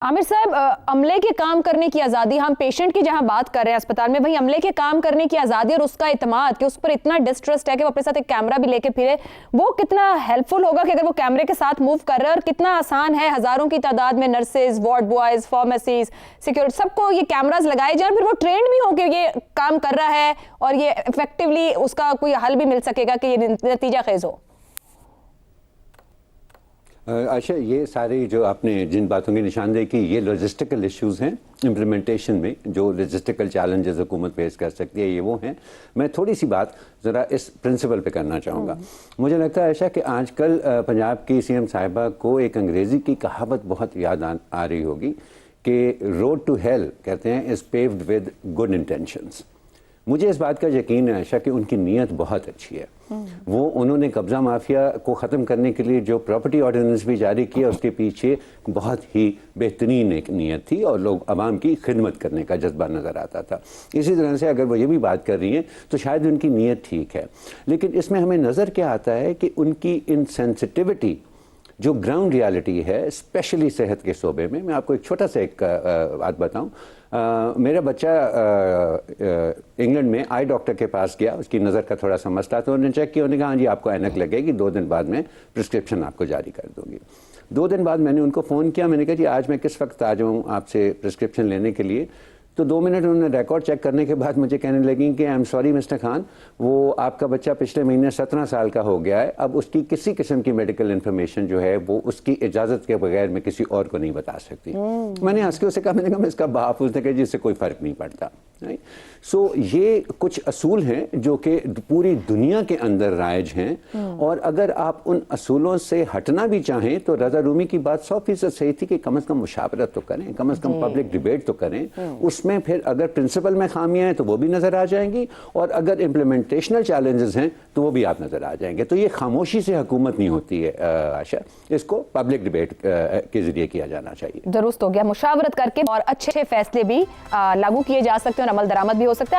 आमिर साहब, अमले के काम करने की आज़ादी, हम पेशेंट की जहां बात कर रहे हैं अस्पताल में, वहीं अमले के काम करने की आज़ादी और उसका इत्मीनान कि उस पर इतना डिस्ट्रस्ट है कि वो अपने साथ एक कैमरा भी लेके फिरे, वो कितना हेल्पफुल होगा कि अगर वो कैमरे के साथ मूव कर रहे हैं, और कितना आसान है हज़ारों की तादाद में nurses, ward boys, pharmacies, security, सबको ये कैमराज लगाए जाए, फिर वो ट्रेंड भी हो कि ये काम कर रहा है और ये इफेक्टिवली उसका कोई हल भी मिल सकेगा कि ये नतीजा खेज हो। आशा, ये सारी जो आपने जिन बातों की निशानदेही की, ये लॉजिस्टिकल इश्यूज़ हैं इम्प्लीमेंटेशन में, जो लॉजिस्टिकल चैलेंजेस हुकूमत फेस कर सकती है, ये वो हैं। मैं थोड़ी सी बात ज़रा इस प्रिंसिपल पे करना चाहूँगा। मुझे लगता है आशा कि आजकल पंजाब की सीएम साहिबा को एक अंग्रेज़ी की कहावत बहुत याद आ रही होगी कि रोड टू हेल, कहते हैं, is paved with good intentions. मुझे इस बात का यकीन है आशा कि उनकी नीयत बहुत अच्छी है। वो उन्होंने कब्ज़ा माफिया को ख़त्म करने के लिए जो प्रॉपर्टी ऑर्डिनेंस भी जारी किया, उसके पीछे बहुत ही बेहतरीन एक नीयत थी और लोग आवाम की खिदमत करने का जज्बा नज़र आता था। इसी तरह से अगर वो ये भी बात कर रही हैं तो शायद उनकी नीयत ठीक है, लेकिन इसमें हमें नज़र क्या आता है कि उनकी इनसेंसिटिविटी जो ग्राउंड रियलिटी है, स्पेशली सेहत के शोबे में। मैं आपको एक छोटा सा एक बात बताऊं। मेरा बच्चा इंग्लैंड में आई डॉक्टर के पास गया, उसकी नज़र का थोड़ा सा मसला था। उन्होंने चेक किया, उन्होंने कहा हाँ जी आपको ऐनक लगेगी, 2 दिन बाद में प्रिस्क्रिप्शन आपको जारी कर दूंगी। 2 दिन बाद मैंने उनको फ़ोन किया, मैंने कहा जी आज मैं किस वक्त आ जाऊँ आपसे प्रिस्क्रिप्शन लेने के लिए। तो 2 मिनट उन्होंने रिकॉर्ड चेक करने के बाद मुझे कहने लगी कि I am sorry mister Khan, वो आपका बच्चा पिछले महीने 17 साल का हो गया है, अब उसकी किसी किस्म की मेडिकल इन्फॉर्मेशन जो है वो उसकी इजाज़त के बगैर मैं किसी और को नहीं बता सकती। मैंने हंस के उसे कहा, मैंने कहा मैं इसका बाप। उसने कहा जी इससे कोई फ़र्क नहीं पड़ता। सो ये कुछ असूल हैं जो कि पूरी दुनिया के अंदर राइज हैं, और अगर आप उन असूलों से हटना भी चाहें तो रज़ा रूमी की बात 100% सही थी कि कम से कम मुशावरत तो करें, कम से कम पब्लिक डिबेट तो करें। उसमें फिर अगर प्रिंसिपल में खामियां हैं तो वो भी नज़र आ जाएंगी, और अगर इम्प्लीमेंटेशनल चैलेंजेस हैं तो वो भी आप नज़र आ जाएंगे। तो ये खामोशी से हुकूमत नहीं होती है आशा, इसको पब्लिक डिबेट के ज़रिए किया जाना चाहिए। दुरुस्त हो गया, मुशावरत करके और अच्छे फैसले भी लागू किए जा सकते हैं और अमल दरामद भी हो सकता है।